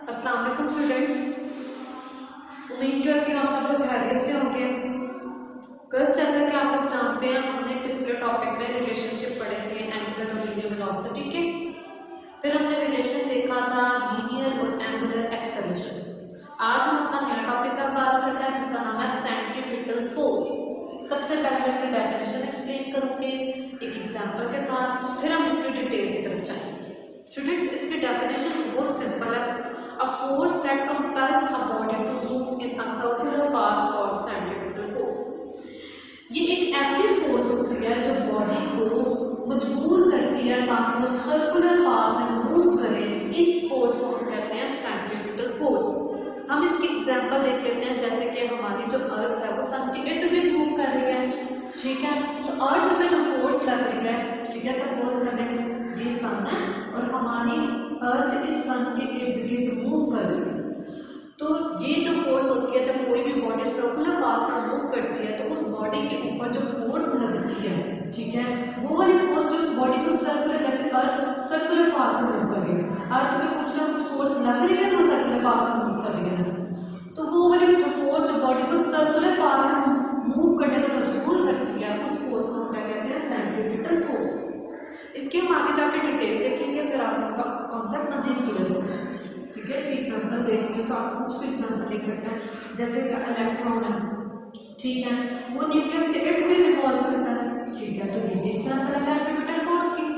अस्सलाम वालेकुम स्टूडेंट्स। उम्मीद करती हूँ आप सब लोग खैरियत से होंगे। कल जैसा कि आप लोग जानते हैं हमने पिछले टॉपिक में रिलेशनशिप पढ़े थे एंगुलर और लीनियर वेलोसिटी के। फिर हमने रिलेशन देखा था लीनियर और एंगुलर एक्सेलरेशन। आज हम अपना नया टॉपिक का आगाज करते हैं जिसका नाम है सेंट्रीपिटल फोर्स। सबसे पहले मैं इसकी डेफिनेशन एक्सप्लेन करूंगी एक एग्जांपल के साथ, फिर हम इसकी डिटेल की तरफ जाएंगे। स्टूडेंट्स, इसकी डेफिनेशन बहुत सिंपल है। A force that compels a body to move in a circular path called centripetal force. ये एक ऐसी फोर्स होती है जो बॉडी को मजबूर करती है ताकि वो सर्कुलर पाथ में मूव करे। इस फोर्स को हम कहते हैं सेंट्रीपिटल फोर्स। हम इसकी एग्जांपल देख लेते हैं, जैसे कि हमारी जो अर्थ है वो सन के इर्द गिर्द मूव कर रही है, ठीक है। तो अर्थ में जो फोर्स लग रही है, ठीक है, सपोज करें ये सन है और हमारी अर्थ इस सन के इर्द गिर्द मूव कर रही है। तो ये जो फोर्स होती है, जब कोई भी बॉडी सर्कुलर पाथ में मूव करती है तो उस बॉडी के ऊपर जो फोर्स लगती है, ठीक है, वो वाली फोर्स जो इस बॉडी को सर्कुलर, जैसे अर्थ सर्कुलर पाथ में मूव कर रही है, अर्थ में कुछ ना कुछ फोर्स लग रही है तो सर्कुलर पाथ में मूव कर रही है, तो वो वाली जो फोर्स जो बॉडी को सर्कुलर पाथ में मूव करने में मजबूर करती है, उस फोर्स को हम क्या कहते हैं, सेंट्रीपिटल फोर्स। इसके हम आगे जाकर डिटेल देखेंगे, फिर आपका कॉन्सेप्ट मजीद क्लियर होगा, ठीक है। इसकी एग्जांपल देखेंगे तो आप कुछ भी एग्जांपल लिख सकते हैं, जैसे कि इलेक्ट्रॉन है, ठीक है, वो न्यूक्लियस के इर्द गिर्द रिवॉल्व करता है, ठीक है, तो ये भी एग्जांपल है सेंट्रीपिटल फोर्स की,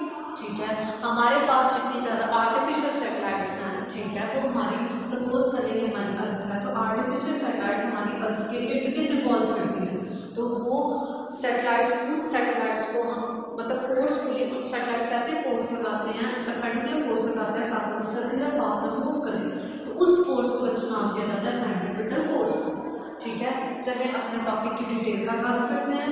ठीक है। हमारे पास जितनी ज्यादा आर्टिफिशियल सैटेलाइट्स हैं, ठीक है, वो हमारी सपोज करें हमारी अर्थ है, तो आर्टिफिशियल सैटेलाइट्स हमारी अर्थ के इर्द गिर्द रिवॉल्व करती है, तो वो सैटेलाइट्स को हम मतलब फोर्सफुली कुछ सैटेलाइट्स ऐसे फोर्स लगाते हैं, परपेंडिकुलर फोर्स लगाते हैं ताकि वो सर्कुलर पाथ में मूव करें, तो उस फोर्स को नाम दिया जाता है सेंट्रीपिटल फोर्स, ठीक है। चलिए अपने टॉपिक की डिटेल का आगाज करते हैं,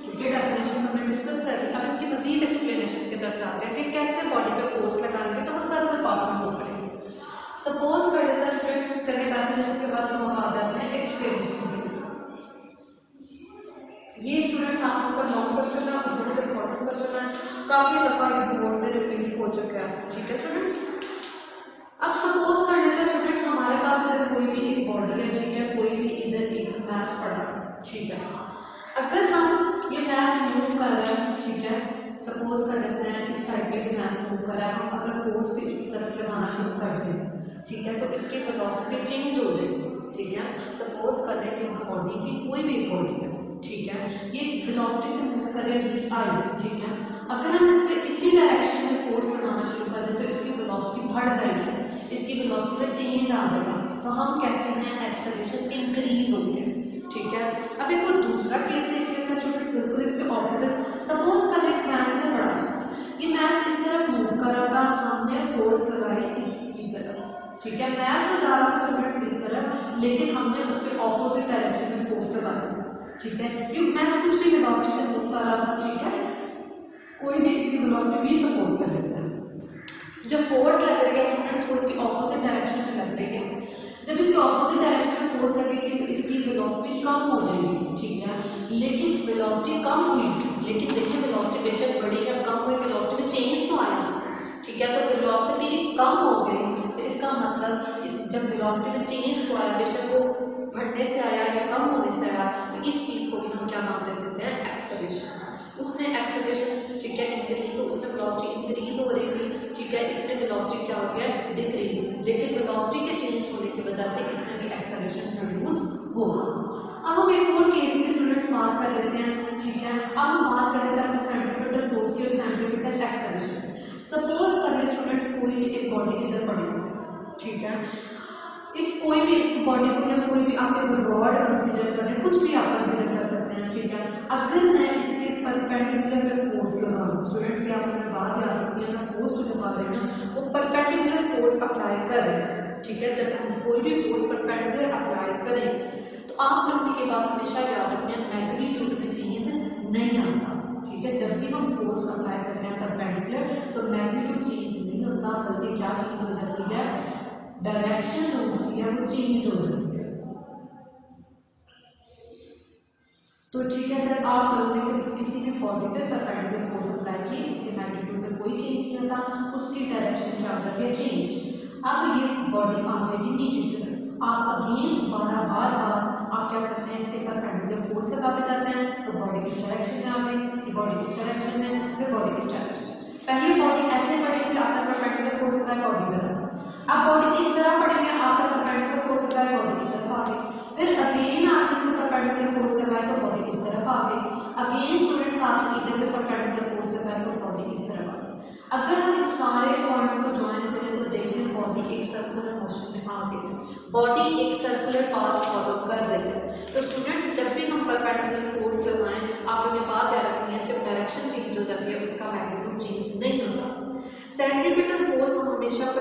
ठीक है। डेफिनेशन हमने डिस्कस कर ली, अब इसकी मजीद एक्सप्लेनेशन की तरफ जाते हैं कि कैसे बॉडी पे फोर्स लगाएंगे तो वो सर्कुलर पाथ में मूव करेंगे। सपोज कर लेते हैं स्टूडेंट्स, चलिए डेफिनेशन के बाद हम आ जाते हैं एक्सप्लेनेशन की। ये स्टूडेंट्स आप लोग का लॉन्ग क्वेश्चन है, बहुत इंपॉर्टेंट क्वेश्चन है, काफी दफा ये बोर्ड में रिपीट हो चुका है, ठीक है स्टूडेंट्स। अब सपोज कर लेते हैं स्टूडेंट्स हमारे पास इधर कोई भी एक बॉडी है, ठीक है, कोई भी इधर एक मास पड़ा, ठीक है। अगर हम ये मास मूव कर रहे हैं, ठीक है, सपोज कर लेते हैं इस साइड पे भी मास मूव कर रहा है, हम अगर फोर्स को इसी तरफ लगाना शुरू कर दें, ठीक है, तो इसकी वेलोसिटी चेंज हो जाएगी, ठीक है। सपोज कर लें कि बॉडी की कोई भी बॉडी है, ठीक है, ये वेलोसिटी से मूव करेगी आई, ठीक है। अगर हम इस पे इसी डायरेक्शन में फोर्स लगाना शुरू कर दें तो इसकी वेलोसिटी बढ़ जाएगी, इसकी वेलोसिटी में चेंज आ जाएगा, तो हम कहते हैं एक्सेलरेशन इंक्रीज हो गया, ठीक है। अभी कोई दूसरा केस देख लेते हैं स्टूडेंट्स, बिल्कुल इसके ऑपोजिट। सपोज कर एक मास में पड़ा, ये मास इस तरफ मूव कर रहा था, हमने फोर्स लगाई इसकी तरफ, ठीक है, मास में जा रहा था स्टूडेंट्स इस तरफ, लेकिन हमने उसके ऑपोजिट डायरेक्शन में फोर्स लगाया, ठीक है, क्योंकि मास कुछ भी वेलोसिटी से मूव कर रहा था, ठीक है, कोई भी इसकी वेलोसिटी भी सपोज कर लेते हैं। जो फोर्स लग रही है स्टूडेंट्स वो इसकी ऑपोजिट डायरेक्शन में लग रही है, जब इसकी ऑपोजिट डायरेक्शन में फोर्स लगेगी तो इसकी वेलोसिटी कम हो जाएगी, ठीक है। लेकिन वेलोसिटी कम हुई, लेकिन देखिए वेलोसिटी बेशक बढ़ी या कम हुई, वेलोसिटी में चेंज तो आया, ठीक है। तो वेलोसिटी कम हो गई तो इसका मतलब जब वेलोसिटी में चेंज तो आया, बेशक वो बढ़ने से आया या कम होने से आया, तो इस चीज को भी हम क्या नाम दे देते हैं, एक्सेलरेशन। उसमें एक्सेलरेशन, ठीक है, इंक्रीज हो, उसमें वेलोसिटी इंक्रीज हो रही थी, ठीक है, इसमें वेलोसिटी क्या हो गया, डिक्रीज, लेकिन वेलोसिटी के चेंज होने की वजह से इसमें भी एक्सेलरेशन प्रोड्यूस होगा। अब हम एक और केस की स्टूडेंट्स मार्क कर लेते हैं, ठीक है। अब हम मार्क कर लेते हैं सेंट्रीपिटल फोर्स की और सेंट्रीपिटल एक्सेलरेशन। सपोज करें स्टूडेंट्स कोई भी एक बॉडी इधर पड़ी, ठीक है, इस कोई भी इस बॉडी को या कोई भी आप एक रॉड कंसीडर करें, कुछ भी आप कंसीडर कर सकते हैं, ठीक है। अगर मैं इसके परपेंडिकुलर में फोर्स लगाऊं, स्टूडेंट्स ये आपने बात याद रखनी है, मैं फोर्स जो लगा रही हूं ना वो परपेंडिकुलर फोर्स अप्लाई कर रहे हैं, ठीक है। जब हम कोई भी फोर्स परपेंडिकुलर अप्लाई करें तो आप लोगों की बात हमेशा याद रखनी है, मैग्नीट्यूड में चेंज नहीं आता, ठीक है। जब भी हम फोर्स अप्लाई करते हैं परपेंडिकुलर तो मैग्नीट्यूड चेंज नहीं होता, बल्कि क्या चेंज हो जाती है, डायरेक्शन जो होती है वो चेंज हो जाती है। तो ठीक है, जब आप लोगों ने किसी भी बॉडी पे परपेंडिकुलर फोर्स अप्लाई की, उसके मैग्नीट्यूड में कोई चेंज नहीं होता, उसकी डायरेक्शन क्या हो जाती है, चेंज। अब ये बॉडी आ जाएगी नीचे की तरफ। आप अगेन बार आप क्या करते हैं, इसके परपेंडिकुलर फोर्स लगाते जाते हैं, तो बॉडी किस डायरेक्शन में आ गई, बॉडी किस डायरेक्शन में, फिर बॉडी किस डायरेक्शन में। पहले बॉडी ऐसे पड़ेगी, आपका परपेंडिकुलर फोर्स लगाए बॉडी की तरफ। अब बॉडी इस तरह पड़ेगी, आपका परपेंडिकुलर फोर्स लगाए बॉडी इस तरफ आ गई। फिर अगेन आप इसमें परपेंडिकुलर फोर्स लगाए तो बॉडी इस तरफ आ गई। अगेन स्टूडेंट्स आप इधर पे परपेंडिकुलर फोर्स लगाए तो बॉडी इस तरफ आ गई। अगर हम इन सारे पॉइंट्स को ज्वाइन करें तो देखें बॉडी एक सर्कुलर मोशन में आ गई, बॉडी एक सर्कुलर पाथ फॉलो कर रही है। तो स्टूडेंट्स जब भी हम परपेंडिकुलर फोर्स लगाएं, आपको ये बात याद रखनी है, सिर्फ डायरेक्शन चेंज हो जाती है, उसका मैग्नीट्यूड चेंज नहीं होता। सेंट्रीपिटल फोर्स हम हमेशा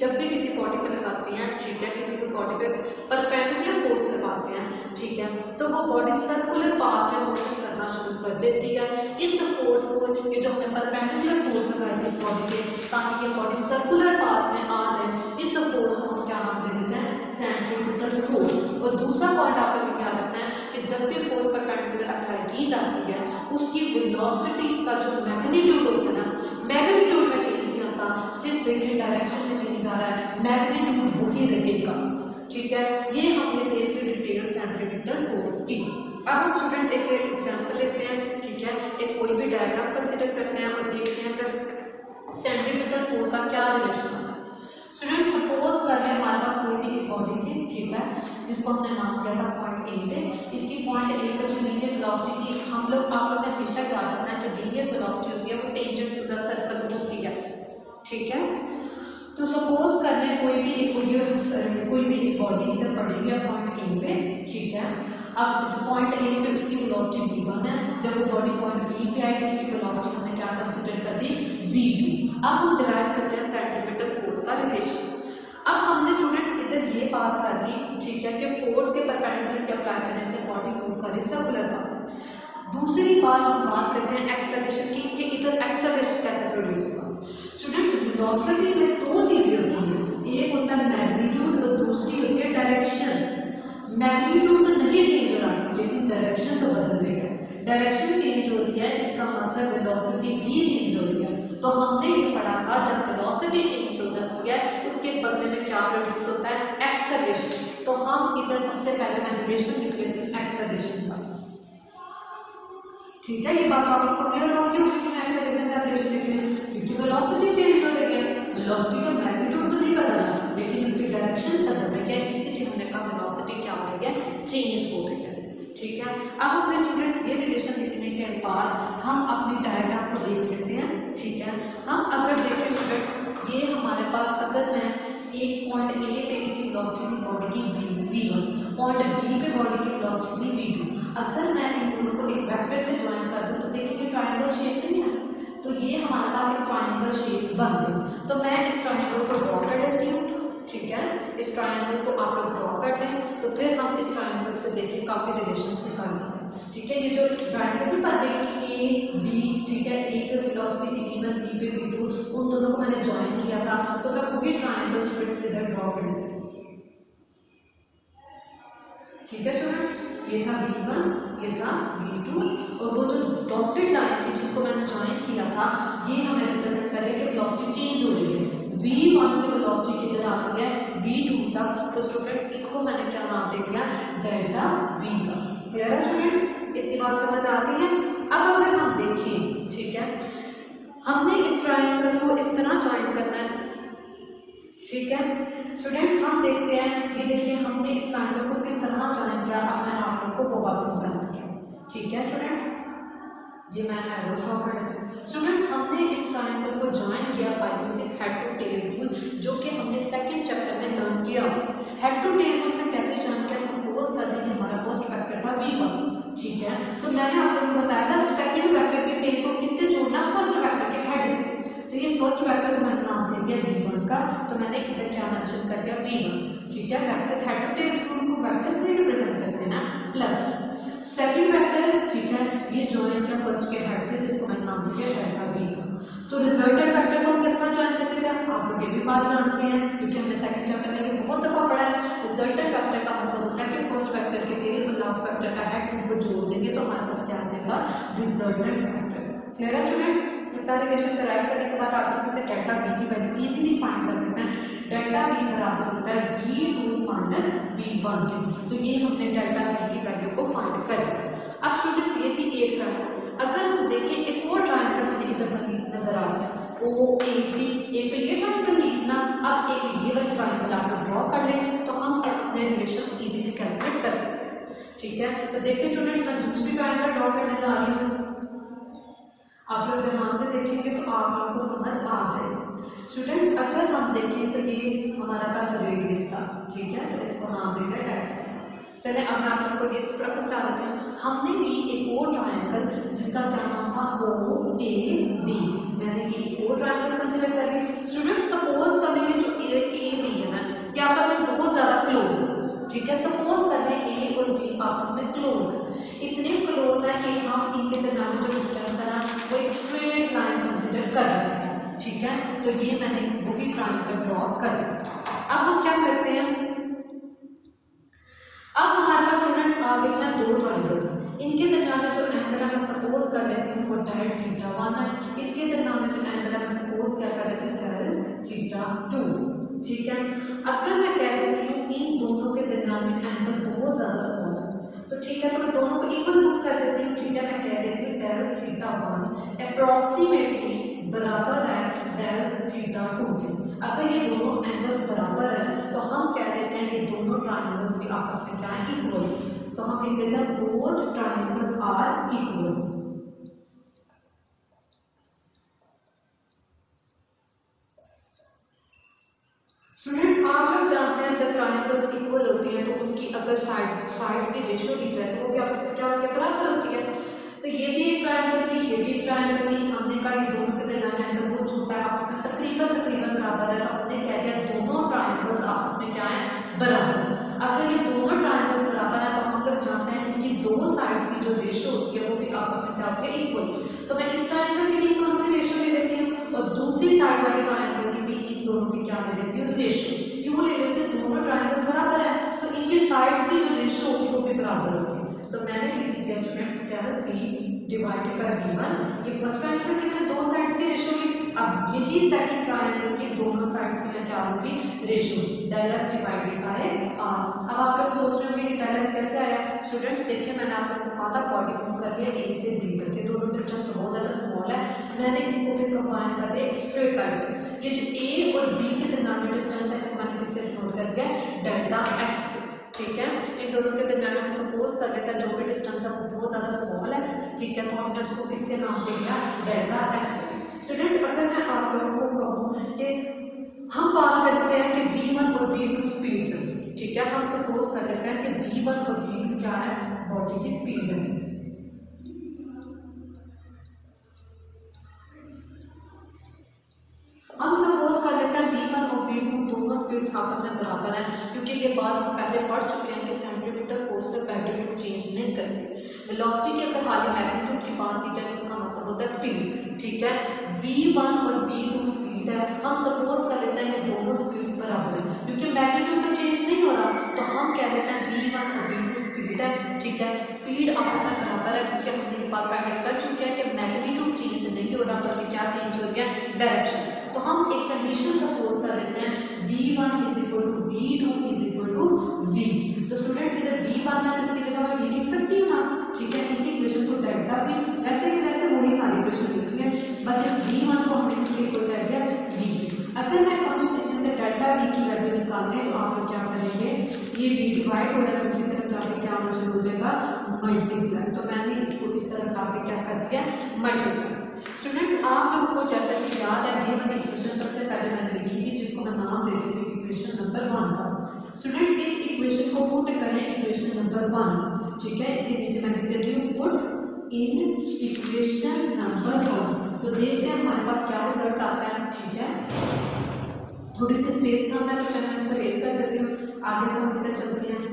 जब भी किसी बॉडी पे लगाते हैं, ठीक है, किसी भी बॉडी पे परपेंडिकुलर फोर्स लगाते हैं, ठीक है, तो वो बॉडी सर्कुलर पाथ में मोशन करना शुरू कर देती है। इस फोर्स को, ये जो हमने परपेंडिकुलर फोर्स लगाई थी इस बॉडी पे, ताकि ये बॉडी सर्कुलर पाथ में आ जाए, इस फोर्स को हम क्या नाम दे देते हैं, सेंट्रीपिटल फोर्स। और दूसरा पॉइंट आपको क्या रखना है कि जब भी फोर्स परपेंडिकुलर अप्लाई की जाती है, उसकी वेलोसिटी का जो मैग्नीट्यूड होता है ना, मैग्नीट्यूड में चेंज नहीं होता, सिर्फ देखिए डायरेक्शन में चेंज आ रहा है, मैग्नीट्यूड वही रहेगा। ठीक है, ये हमने देखी डिटेल सेंट्रीपिटल फोर्स की। अब हम स्टूडेंट्स एक एग्जांपल लेते हैं, ठीक है, एक कोई भी डायग्राम कंसीडर करते हैं और देखते हैं कि सेंट्रीपिटल फोर्स का क्या रिलेशन है। स्टूडेंट सपोज कर रहे हैं हमारे पास कोई भी एक बॉडी थी, ठीक है, जिसको हमने नाम दिया था पॉइंट ए पे। इसकी पॉइंट ए पे जो लीनियर वेलोसिटी थी, हम लोग आप लोग ने हमेशा याद रखना है, जो लीनियर वेलोसिटी होती है वो टेंजेंट टू द सर्कल होती है, ठीक है। तो सपोज कर रहे हैं कोई भी एक बॉडी इधर पड़ी हुई है पॉइंट ए पे, ठीक है। अब जो पॉइंट ए पे उसकी वेलोसिटी v1 है, जब वो बॉडी पॉइंट बी पे आएगी उसकी वेलोसिटी हमने क्या कंसीडर कर दी, v2। अब हम डिराइव करते हैं सेंट्रीपिटल फोर्स का रिलेशन। अब हमने स्टूडेंट्स इधर ये बात कर दी, ठीक है, कि फोर्स के परपेंडिकुलर अप्लाई करने से बॉडी मूव करे सर्कुलर पाथ। दूसरी बात हम बात करते हैं एक्सेलरेशन की, कि इधर एक्सेलरेशन कैसे प्रोड्यूस होगा। स्टूडेंट्स वेलोसिटी में दो चीजें होती है, एक होता है मैग्नीट्यूड और दूसरी होती है डायरेक्शन। मैग्नीट्यूड तो नहीं चेंज हो रहा, लेकिन डायरेक्शन तो बदल रही है। डायरेक्शन चेंज हो रही है, इसका मतलब वेलोसिटी भी चेंज हो रही है। तो हमने ये पढ़ा था, जब वेलोसिटी चेंज हो जाती है उसके बदले में क्या प्रोड्यूस होता है, एक्सेलरेशन। तो हम इधर सबसे पहले मैं रिलेशन लिख लेती हूँ एक्सेलरेशन का, ठीक है। ये बात आपको क्लियर होगी, क्योंकि एक्सेलरेशन का रिलेशन लिख रही हूँ, क्योंकि वेलोसिटी चेंज हो रही है, वेलोसिटी का मैग्नीट्यूड तो नहीं बदला, लेकिन इसकी डायरेक्शन बदल रही है, इसलिए हमने कहा वेलोसिटी क्या हो रही है, चेंज हो रही है, ठीक है। अब अपने स्टूडेंट्स ये रिलेशन लिखने के बाद हम अपनी डायग्राम को देख लेते हैं, ठीक है। हम अगर देखें स्टूडेंट्स, ये हमारे पास अगर मैं एक पॉइंट ए पे इसकी वेलोसिटी बॉडी की v1, पॉइंट बी पे बॉडी की वेलोसिटी v2, अगर मैं इन दोनों को एक वेक्टर से ज्वाइन कर दूं तो देखिए ट्रायंगल शेप नहीं है, तो ये हमारे पास एक ट्रायंगल शेप बन गई। तो मैं इस ट्रायंगल को ड्रॉ कर देती हूँ, ठीक है। इस ट्रायंगल को आप लोग ड्रॉ कर दें, तो फिर हम इस ट्रायंगल से देखिए काफी रिलेशंस निकालना है, ठीक है। ये जो ट्रायंगल की बात है ए बी, ठीक है, ए पे वेलोसिटी थी v1, बी पे v2, उन दोनों को मैंने ज्वाइन किया था, तो मैं वही ट्रायंगल स्ट्रेट इधर ड्रॉ कर देती हूँ, ठीक है स्टूडेंट्स। ये था v1, ये था v2, और वो जो डॉटेड लाइन थी जिनको मैंने ज्वाइन किया था, ये हमें रिप्रेजेंट कर रही है कि वेलोसिटी चेंज हो रही है, v1 से वेलोसिटी किधर आ रही है, v2 तक। तो स्टूडेंट्स इसको मैंने क्या नाम दे दिया, डेल्टा v का। क्लियर है स्टूडेंट्स, इतनी बात समझ आ रही है। अब अगर हम देखें, ठीक है, हमने इस ट्रायंगल को इस तरह ज्वाइन करना है, ठीक है स्टूडेंट्स। हम देखते हैं, ये देखिए हमने इस ट्रायंगल को किस तरह ज्वाइन किया, अब मैं आप लोग को वो बात समझाना है, ठीक है स्टूडेंट्स। ये मैं एरो ड्रॉ कर देती हूँ। स्टूडेंट्स हमने इस ट्रायंगल को ज्वाइन किया by using head to tail rule, जो कि हमने सेकंड चैप्टर में लर्न किया। हेड टू टेल रूल से कैसे ज्वाइन किया, सपोज कर लें हमारा फर्स्ट वेक्टर था v1, ठीक है, तो मैंने आप लोगों को बताया था सेकंड वेक्टर के टेल को किससे जोड़ना, फर्स्ट वेक्टर के हेड से। तो ये फर्स्ट वेक्टर को मैंने नाम दे दिया v1 का, तो मैंने इधर क्या मेंशन कर दिया v1, ठीक है। Vectors head to tail rule को वेक्टर से रिप्रेजेंट करते हैं ना, प्लस सेकंड वेक्टर, ठीक है, ये ज्वाइन किया फर्स्ट के हेड से, जिसको मैंने नाम दिया डेल्टा v का। तो रिजल्टेंट वेक्टर को हम किस तरह ज्वाइन करते हैं, आप लोग ये भी बात जानते हैं, क्योंकि हमने सेकंड चैप्टर में ये बहुत दफा पढ़ा है। रिजल्टेंट वेक्टर का मतलब होता है कि फर्स्ट वेक्टर के टेल और लास्ट वेक्टर का हेड उनको जोड़ देंगे तो हमारे पास क्या आ जाएगा, रिजल्टेंट वेक्टर। क्लियर है स्टूडेंट्स, इतना रिलेशन कराइव करने के बाद आप इसमें से डेल्टा v की वैल्यू इजीली फाइंड कर सकते हैं। डेल्टा वी बराबर होता है V2 माइनस V1 के। तो ये हमने डेल्टा वी की वैल्यू को फाइंड कर लिया। अब स्टूडेंट्स ये थी एक ट्रायंगल। अगर हम देखें एक और ट्रायंगल हमें इधर नजर आ रहा है OAB, एक तो ये ट्रायंगल लिखना, अब एक ये वाला ट्रायंगल आप लोग ड्रॉ कर लें तो हम अपने रिलेशंस इजीली कैलकुलेट कर सकते हैं। ठीक है, तो देखिए स्टूडेंट्स मैं दूसरी ट्रायंगल ड्रॉ करने जा रही हूँ। आप लोग ध्यान से देखेंगे तो आप लोगों को समझ आ जाएगी। स्टूडेंट्स अगर हम देखें तो ये हमारा पास रेडियस था, ठीक है, तो इसको नाम देंगे डायरेक्स। चले अब मैं आप लोगों को ये समझा देती हूँ। हमने ली एक और ट्रायंगल जिसका क्या नाम था OAB। मैंने ये एक और ट्रायंगल कंसीडर कर ली। स्टूडेंट सपोज करेंगे जो AB है ना ये आपस में बहुत ज्यादा क्लोज है। ठीक है, सपोज करते हैं A और B आपस में क्लोज है, इतने क्लोज है कि हम इनके दरमियान जो डिस्टेंस है ना वो एक स्ट्रेट लाइन कंसीडर कर रहे हैं। ठीक है, तो ये मैंने वो भी ट्रायंगल ड्रॉ कर लिया। अब हम क्या करते हैं, अब हमारे पास स्टूडेंट्स आ गए हैं दो ट्रायंगल्स, इनके दरमियान में जो एंगल है मैं सपोज कर लेती हूँ वो tan θ1 है, इसके दरमियान में जो एंगल है मैं सपोज क्या कर लेती हूँ tan θ2। ठीक है, अगर मैं कह देती हूँ इन दोनों के दरमियान में एंगल बहुत ज्यादा स्मॉल है तो ठीक है, तो मैं दोनों को इक्वल पुट कर देती हूँ। ठीक है, मैं कह देती हूँ tan θ1 अप्रोक्सीमेटली बराबर है tan θ2 के। अगर ये दोनों एंगल्स बराबर है तो हम कह देते हैं कि दोनों ट्रायंगल्स भी आपस में क्या है इक्वल। तो हम लिख देते हैं both triangles are equal. Students आप लोग जानते हैं जब ट्रायंगल्स इक्वल होती हैं तो उनकी अगर साइड्स की रेशियो दी जाए तो वो क्या आपस में क्या बराबर होती है। तो ये भी एक ट्रायंगल थी, ये भी एक ट्रायंगल थी, हमने कहा ये दोनों के दरमियान एंगल बहुत छोटा है, आपस में तकरीबन बराबर है, तो हमने कह दिया दोनों ट्रायंगल्स आपस में क्या है बराबर। अगर ये दोनों ट्रायंगल्स बराबर है तो हम लोग जानते हैं कि दो साइड्स की जो रेशियो होती है वो भी आपस में क्या होती है इक्वल। तो मैं इस ट्रायंगल के लिए दोनों की रेशियो ले लेती हूँ और दूसरी साइड वाले ट्रायंगल की भी इन दोनों की क्या ले लेती हूँ रेशियो। क्यों ले लेते हैं, दोनों ट्रायंगल्स बराबर है तो इनकी साइड्स की जो रेशियो होगी वो भी बराबर होगी। तो मैंने लिख दिया स्टूडेंट्स क्या है P डिवाइडेड बाय V1। ये फर्स्ट ट्रायंगल की मैंने दो साइड्स की रेशियो ली, अब यही सेकंड ट्रायंगल की दोनों साइड्स की मैं क्या होगी ratio del s divided by R। अब आप लोग सोच रहे होंगे कि del s कैसे आया। स्टूडेंट्स देखिए मैंने आप लोगों को कहा था बॉडी मूव कर लिया A से B तक, ये दोनों डिस्टेंस बहुत ज्यादा स्मॉल है, मैंने इसको भी कंबाइन कर दिया एक स्ट्रेट लाइन से। ये जो A और B के दरमियान में डिस्टेंस है इसको मैंने किससे डिनोट कर दिया डेल्टा x। ठीक है, इन दोनों के दरमियान हम सपोज कर लेते हैं जो भी डिस्टेंस है वो बहुत ज्यादा स्मॉल है। ठीक है, तो हमने उसको किससे नाम दे दिया डेल्टा x। स्टूडेंट्स अगर मैं आप लोगों को कहूँ कि हम बात करते हैं कि V1 और V2 स्पीड से, ठीक है, हम सपोज कर लेते हैं कि V1 और V2 क्या है बॉडी की स्पीड है। हम सपोज कर लेते हैं V1 और V2 दोनों स्पीड्स आपस में बराबर हैं, क्योंकि ये बात हम पहले पढ़ चुके हैं कि सेंट्रीपिटल फोर्स से मैग्नीट्यूड चेंज नहीं करती। वेलोसिटी की अगर खाली मैग्नीट्यूड की बात की जाए तो उसका मतलब होता है स्पीड। ठीक है, V1 और V2 स्पीड है, हम सपोज कर लेते हैं कि दोनों स्पीड्स बराबर हैं, क्योंकि मैग्नीट्यूड तो चेंज नहीं हो रहा तो हम कह देते हैं V1 और V2 स्पीड है। ठीक है, स्पीड आपस में बराबर है क्योंकि हमने ये बात पहले कर चुके हैं कि मैग्नीट्यूड चेंज नहीं हो रहा बल्कि क्या चेंज हो रही है डायरेक्शन। तो हम एक कंडीशन सपोज कर लेते हैं V1 is equal to V2 is equal to V। तो स्टूडेंट्स इधर V1 है तो इसकी जगह मैं V लिख सकती हूँ ना। ठीक है, इसी इक्वेशन को डेल्टा V, वैसे ही वैसे वही सारी इक्वेशन लिखी है, बस इस V1 को हमने कुछ इक्वल कर दिया V। अगर मैं कहूँ इसमें से डेल्टा V की वैल्यू निकालने तो आप लोग क्या करेंगे, ये V डिवाइड हो रहा है दूसरी तरफ जाके क्या आंसर हो जाएगा मल्टीप्लाई। तो मैंने इसको इस तरफ आके क्या कर दिया मल्टीप्लाई। स्टूडेंट्स आप लोगों को जैसा कि याद है ये वाली इक्वेशन सबसे पहले मैंने लिखी थी जिसको मैं नाम दे देती हूँ इक्वेशन नंबर 1 का। स्टूडेंट्स इस इक्वेशन को पुट करें इक्वेशन नंबर 1। ठीक है, इसी नीचे मैं लिख देती हूँ पुट इन इक्वेशन नंबर 1। तो देखते हैं हमारे पास क्या रिजल्ट आता है। ठीक है, थोड़ी सी स्पेस कम है तो चलो मैं इसको रेस कर देती हूँ, आगे से हम इधर चलते हैं।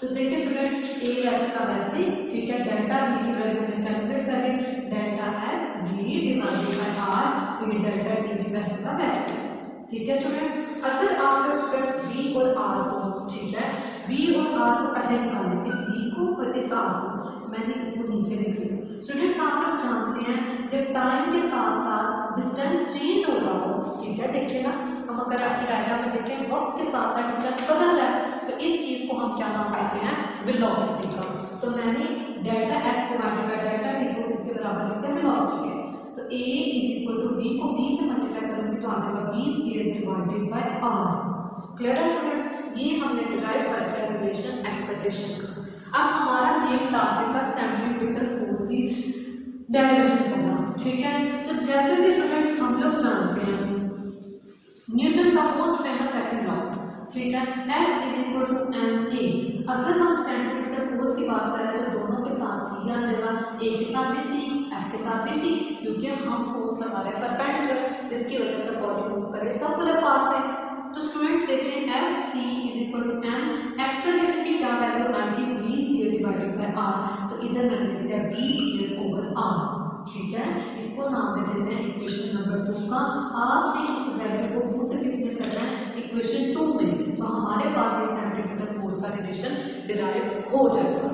तो देखिए स्टूडेंट्स ए वैसे का वैसे, ठीक है, डेल्टा V की वैल्यू हमने कैलकुलेट करें delta S V divided by R, फिर डेल्टा T भी वैसे का वैसे। ठीक है स्टूडेंट्स, अगर आप लोग स्टूडेंट्स V और R को, ठीक है, V और R को पहले निकालें, इस V को और इस R को, मैंने इसको नीचे लिख दिया। स्टूडेंट्स आप लोग जानते हैं जब टाइम के साथ साथ डिस्टेंस चेंज हो रहा हो, ठीक है, देखिएगा हम अगर आपके डायग्राम में देखें वक्त के साथ साथ डिस्टेंस बदल रहा है, तो इस चीज को हम क्या नाम देते हैं, वेलोसिटी का। तो मैंने delta S divided by delta V को इसके बराबर लिखा है वेलोसिटी है। तो a is equal to v को b से मल्टीप्लाई करूंगी तो आ जाएगा v square divided by r। Clear है स्टूडेंट्स, ये हमने डिराइव कर लिया रिलेशन एक्सेलरेशन का। अब हमारा मेन टारगेट था सेंट्रीफ्यूगल फोर्स की डेरिवेशन करना, ठीक है। तो जैसे कि स्टूडेंट्स हम लोग जानते हैं न्यूटन का मोस्ट फेमस सेकंड लॉ, ठीक है, F is equal to ma। अगर हम सेंट्रीफ्यूगल फोर्स की बात करें तो दोनों के साथ सी आ जाएगा, a के साथ भी सी, F के साथ भी सी, क्योंकि हम फोर्स लगा रहे हैं परपेंडिकुलर, जिसकी वजह से बॉडी मूव करे सर्कुलर पाथ में। तो स्टूडेंट्स देखते हैं F C is equal to M, acceleration की क्या वैल्यू आएगी, v square divided by r। तो इधर मैंने लिख दिया v स्क्वायर ओवर r, ठीक है। इसको नाम दे देते हैं इक्वेशन नंबर 2 का। आपसे इस वैल्यू को पुट किसमें करना है, इक्वेशन 2 में। तो हमारे पास ये सेंट्रीफ्यूगल फोर्स का रिलेशन डिराइव हो जाएगा।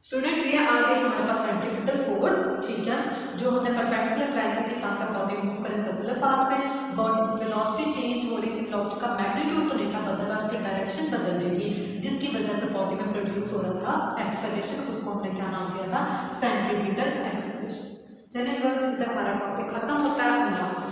स्टूडेंट्स ये आगे हमारे पास सेंट्रीफ्यूगल फोर्स, ठीक है, जो हमने परपेंडिकुलर लाइन की थी ताकि बॉडी मूव करे सर्कुलर पाथ में, बॉडी वेलोसिटी चेंज हो रही थी, वेलोसिटी का मैग्नीट्यूड तो नहीं था बदल रहा, उसकी डायरेक्शन बदल रही थी, जिसकी वजह से बॉडी में प्रोड्यूस हो रहा था एक्सेलरेशन, उसको हमने क्या नाम दिया था, सेंट्रीफ्यूगल एक्सेलरेशन। चलिए गर्ल्स, इधर हमारा टॉपिक खत्म होता है।